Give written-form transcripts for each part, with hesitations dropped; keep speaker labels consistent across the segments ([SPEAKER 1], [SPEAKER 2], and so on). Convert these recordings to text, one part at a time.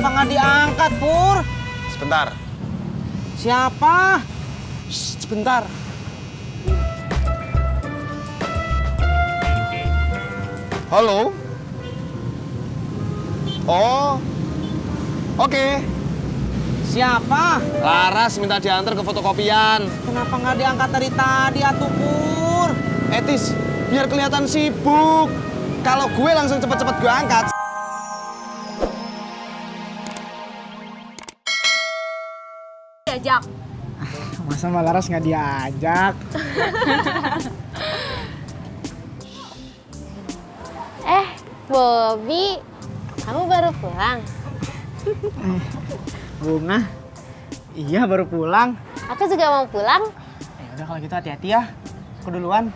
[SPEAKER 1] Kenapa nggak diangkat, Pur?
[SPEAKER 2] Sebentar.
[SPEAKER 1] Siapa? Shh, sebentar.
[SPEAKER 2] Halo? Oh, oke.
[SPEAKER 1] Siapa?
[SPEAKER 2] Laras minta diantar ke fotokopian.
[SPEAKER 1] Kenapa nggak diangkat dari tadi, atuh, Pur?
[SPEAKER 2] Etis, biar kelihatan sibuk. Kalau gue langsung cepet-cepet gue angkat.
[SPEAKER 3] Diajak.
[SPEAKER 4] Masa Mbak Laras nggak diajak?
[SPEAKER 3] Bobby, kamu baru pulang?
[SPEAKER 4] Bunga? Iya baru pulang.
[SPEAKER 3] Aku juga mau pulang.
[SPEAKER 4] Ya udah kalau gitu hati-hati ya. Aku duluan.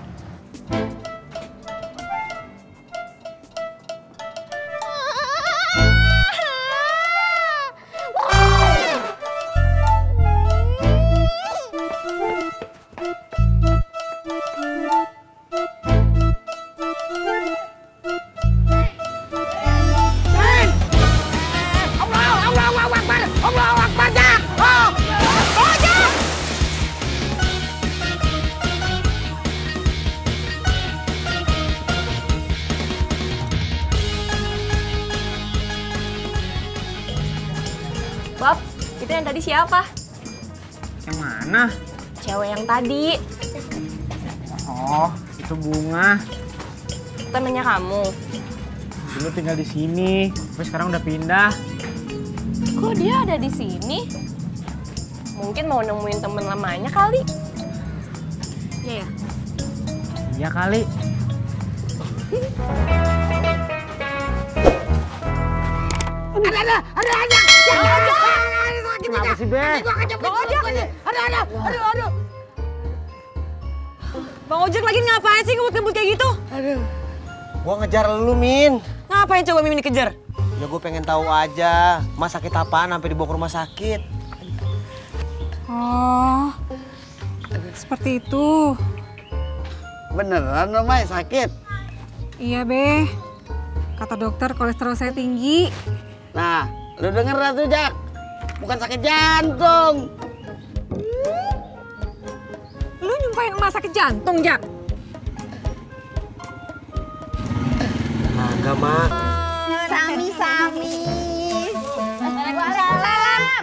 [SPEAKER 3] Bob, itu yang tadi siapa?
[SPEAKER 4] Yang mana?
[SPEAKER 3] Cewek yang tadi.
[SPEAKER 4] Oh, itu Bunga.
[SPEAKER 3] Temennya kamu.
[SPEAKER 4] Dulu tinggal di sini, tapi sekarang udah pindah.
[SPEAKER 3] Kok dia ada di sini? Mungkin mau nemuin temen lamanya kali. Iya ya?
[SPEAKER 4] Iya kali. Ada. Kenapa sih, Be?
[SPEAKER 5] Aduh. Bang Ojek lagi ngapain sih ngebut-ngebut kayak gitu?
[SPEAKER 1] Gua ngejar lu, Min.
[SPEAKER 5] Ngapain coba Mimin dikejar?
[SPEAKER 1] Ya gue pengen tahu aja, Mas sakit apaan sampai dibawa ke rumah sakit.
[SPEAKER 5] Oh, seperti itu.
[SPEAKER 1] Beneran lo, Mai, sakit?
[SPEAKER 5] Iya, Be. Kata dokter kolesterol saya tinggi.
[SPEAKER 1] Nah, lu denger tuh, Jak. Bukan sakit jantung.
[SPEAKER 5] Lu nyumpahin emak sakit jantung, Jak?
[SPEAKER 1] Agak, Mak.
[SPEAKER 3] Sami.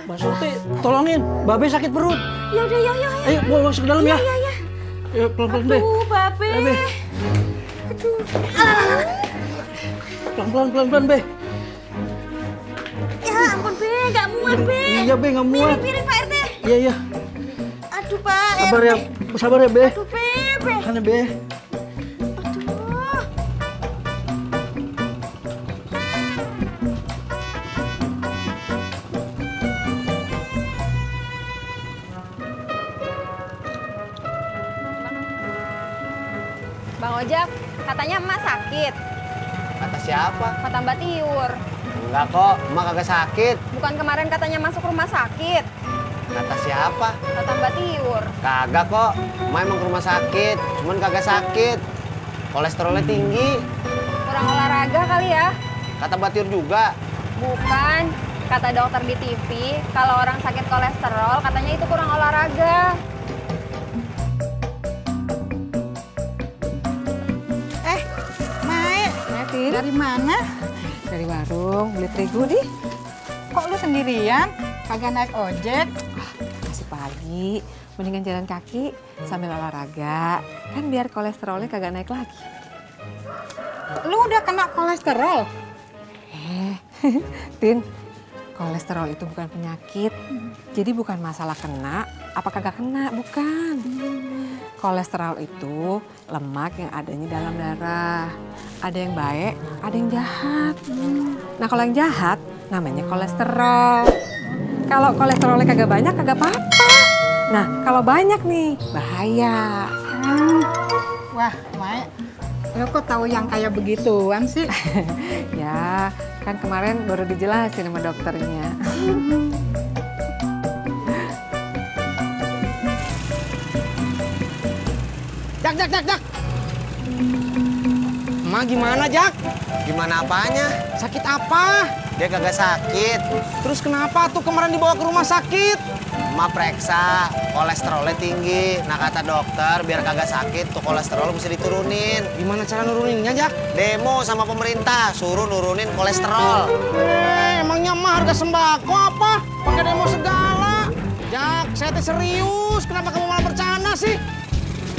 [SPEAKER 6] Mbak Surti, tolongin. Babe sakit perut.
[SPEAKER 3] Ya udah, ya.
[SPEAKER 6] Ayo, bawa masuk ke dalam ya.
[SPEAKER 3] Ya.
[SPEAKER 6] Ya, pelan-pelan, Be.
[SPEAKER 3] Babe.
[SPEAKER 6] Ya, Be. Pelan-pelan, Be.
[SPEAKER 3] Ya ampun, Be. Gak muat, Be.
[SPEAKER 6] Iya, Be, nggak muat.
[SPEAKER 3] Piring, Pak RT.
[SPEAKER 6] Iya.
[SPEAKER 3] Aduh, Pak
[SPEAKER 6] Sabar ya, Be.
[SPEAKER 3] Aduh, Be.
[SPEAKER 6] Makan ya, Be.
[SPEAKER 3] Bang Ojek, katanya emak sakit.
[SPEAKER 1] Kata siapa?
[SPEAKER 3] Kata Mbak Tiur.
[SPEAKER 1] Enggak kok, Emak kagak sakit.
[SPEAKER 3] Bukan kemarin katanya masuk rumah sakit.
[SPEAKER 1] Kata siapa?
[SPEAKER 3] Kata Mbak Tiur.
[SPEAKER 1] Kagak kok, Emak emang ke rumah sakit. Cuman kagak sakit. Kolesterolnya tinggi.
[SPEAKER 3] Kurang olahraga kali ya?
[SPEAKER 1] Kata Batir juga.
[SPEAKER 3] Bukan. Kata dokter di TV, kalau orang sakit kolesterol katanya itu kurang olahraga.
[SPEAKER 5] Dari mana? Dari warung, beli terigu di. Kok lu sendirian? Kagak naik ojek?
[SPEAKER 7] Masih pagi, mendingan jalan kaki sambil olahraga. Kan biar kolesterolnya kagak naik lagi.
[SPEAKER 5] Lu udah kena kolesterol?
[SPEAKER 7] Tin, kolesterol itu bukan penyakit. Jadi bukan masalah kena, apa kagak kena, bukan. Kolesterol itu lemak yang adanya dalam darah. Ada yang baik, ada yang jahat. Nah kalau yang jahat namanya kolesterol. Kalau kolesterolnya kagak banyak, kagak apa-apa. Nah kalau banyak nih, bahaya.
[SPEAKER 5] Wah, Mae, lu kok tahu yang kayak begituan sih?
[SPEAKER 7] Ya, kan kemarin baru dijelasin sama dokternya.
[SPEAKER 1] Jak. Emak gimana, Jak? Gimana apanya?
[SPEAKER 2] Sakit apa?
[SPEAKER 1] Dia kagak sakit.
[SPEAKER 2] Terus kenapa tuh kemarin dibawa ke rumah sakit?
[SPEAKER 1] Emak periksa, kolesterolnya tinggi. Nah kata dokter, biar kagak sakit tuh kolesterol mesti diturunin.
[SPEAKER 2] Gimana cara nuruninnya, Jak?
[SPEAKER 1] Demo sama pemerintah, suruh nurunin kolesterol.
[SPEAKER 2] Emangnya mah harga sembako apa? Pakai demo segala. Jak, saya teh serius. Kenapa kamu malah bercanda sih?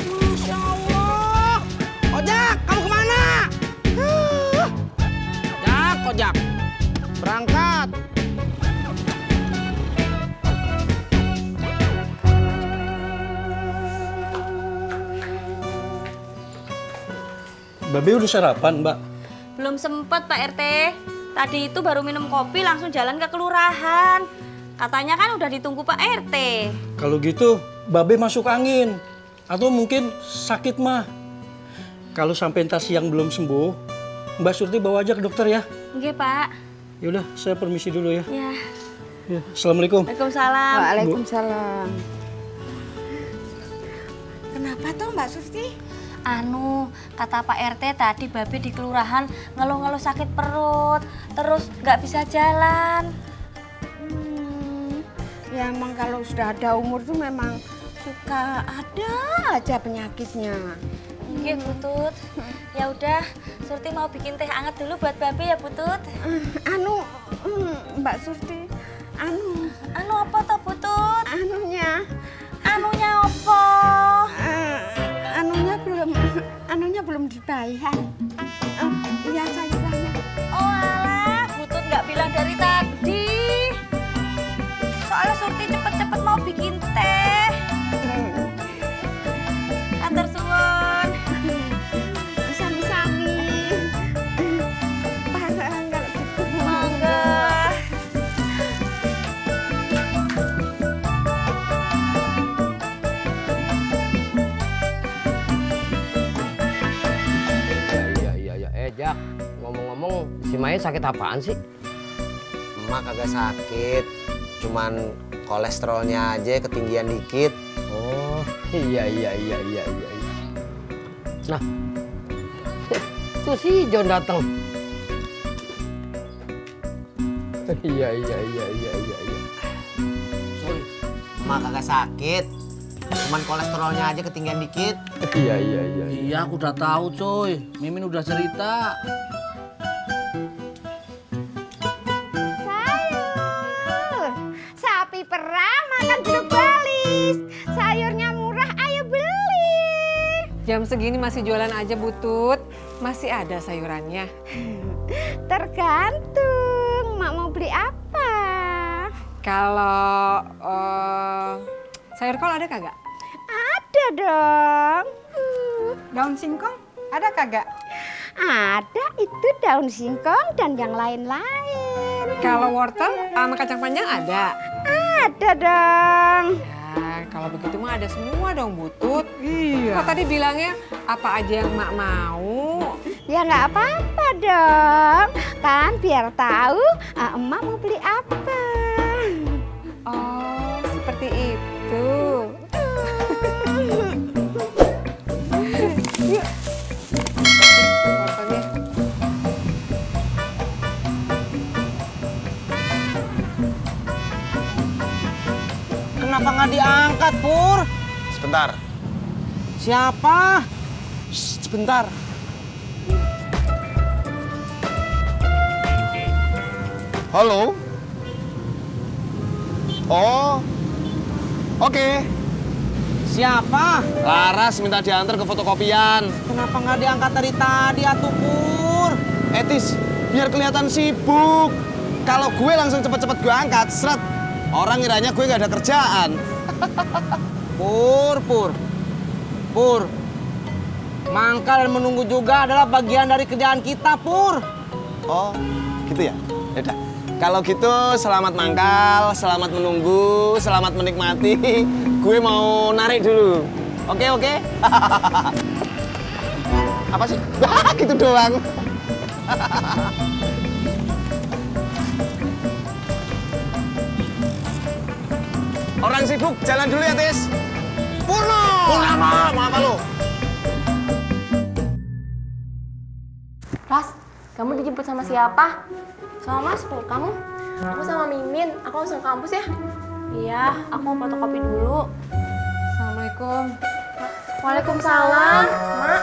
[SPEAKER 2] Masya Allah. Ojak, kamu kemana? Ojak. Berangkat.
[SPEAKER 6] Babe udah sarapan, Mbak?
[SPEAKER 8] Belum sempet Pak RT. Tadi itu baru minum kopi langsung jalan ke kelurahan. Katanya kan udah ditunggu Pak RT.
[SPEAKER 6] Kalau gitu, Babe masuk angin. Atau mungkin sakit mah. Kalau sampai entar siang belum sembuh, Mbak Surti bawa aja ke dokter ya.
[SPEAKER 8] Nggih Pak.
[SPEAKER 6] Yaudah, saya permisi dulu ya.
[SPEAKER 8] Ya.
[SPEAKER 6] Ya, Assalamualaikum.
[SPEAKER 8] Waalaikumsalam.
[SPEAKER 5] Waalaikumsalam. Kenapa tuh Mbak Surti?
[SPEAKER 8] Kata Pak RT tadi Babe di kelurahan ngeluh-ngeluh sakit perut, terus nggak bisa jalan.
[SPEAKER 5] Ya emang kalau sudah ada umur tuh memang suka ada aja penyakitnya.
[SPEAKER 8] Nggih, Butut. Ya udah, Surti mau bikin teh anget dulu buat Babe ya, Butut.
[SPEAKER 5] Mbak Surti,
[SPEAKER 8] Anu apa toh, Butut?
[SPEAKER 5] anunya
[SPEAKER 8] apa?
[SPEAKER 5] Anunya belum dibayar. Iya sayurannya.
[SPEAKER 8] Oh alah, Butut nggak bilang dari tadi. Soalnya Surti cepet-cepet mau bikin teh. Atur suwun.
[SPEAKER 5] Sami-sami. Parah kalau gitu.
[SPEAKER 8] Monggo.
[SPEAKER 1] Iya. Jak, ngomong-ngomong si Maya sakit apaan sih? Emak kagak sakit, cuman kolesterolnya aja ketinggian dikit.
[SPEAKER 9] Oh, iya. Nah, tuh si John datang. Iya.
[SPEAKER 1] Emak kagak sakit, cuman kolesterolnya aja ketinggian dikit.
[SPEAKER 9] Iya.
[SPEAKER 6] Iya, aku udah tahu, coy. Mimin udah cerita.
[SPEAKER 5] Sayur, sapi perah makan jeruk balis. Sayurnya murah, ayo beli.
[SPEAKER 7] Jam segini masih jualan aja, Butut. Masih ada sayurannya.
[SPEAKER 5] Tergantung, Mak mau beli apa?
[SPEAKER 7] Kalau sayur kol ada kagak?
[SPEAKER 5] Ada dong.
[SPEAKER 7] Daun singkong ada kagak?
[SPEAKER 5] Ada, itu daun singkong dan yang lain-lain.
[SPEAKER 7] Kalau wortel sama kacang panjang ada?
[SPEAKER 5] Ada dong.
[SPEAKER 7] Ya, kalau begitu mah ada semua dong, Butut. Iya. Kok tadi bilangnya apa aja yang Mak mau?
[SPEAKER 5] Ya nggak apa-apa dong. Kan biar tahu emak mau beli apa.
[SPEAKER 7] Oh, seperti itu. Yuk. Wortelnya.
[SPEAKER 2] Kenapa nggak diangkat, Pur?
[SPEAKER 1] Sebentar.
[SPEAKER 2] Siapa? Shh, sebentar.
[SPEAKER 1] Halo? Oh, oke.
[SPEAKER 2] Siapa?
[SPEAKER 1] Laras minta diantar ke fotokopian.
[SPEAKER 2] Kenapa nggak diangkat dari tadi, atuh, Pur? Etis, biar kelihatan sibuk. Kalau gue langsung cepet-cepet gue angkat, seret. Orang ngiranya gue nggak ada kerjaan. Pur. Mangkal dan menunggu juga adalah bagian dari kerjaan kita, Pur.
[SPEAKER 1] Oh, gitu ya? Yaudah. Kalau gitu selamat mangkal, selamat menunggu, selamat menikmati. Gue mau narik dulu. Oke? Apa sih? Gitu doang. Orang sibuk, jalan dulu ya, Tis. Purno! Mau apa lu?
[SPEAKER 3] Ras, Kamu dijemput sama siapa? Sama Mas Pur, kamu? Aku sama Mimin, aku langsung ke kampus ya. Iya, aku mau fotokopi dulu.
[SPEAKER 7] Assalamualaikum.
[SPEAKER 3] Waalaikumsalam, Mak.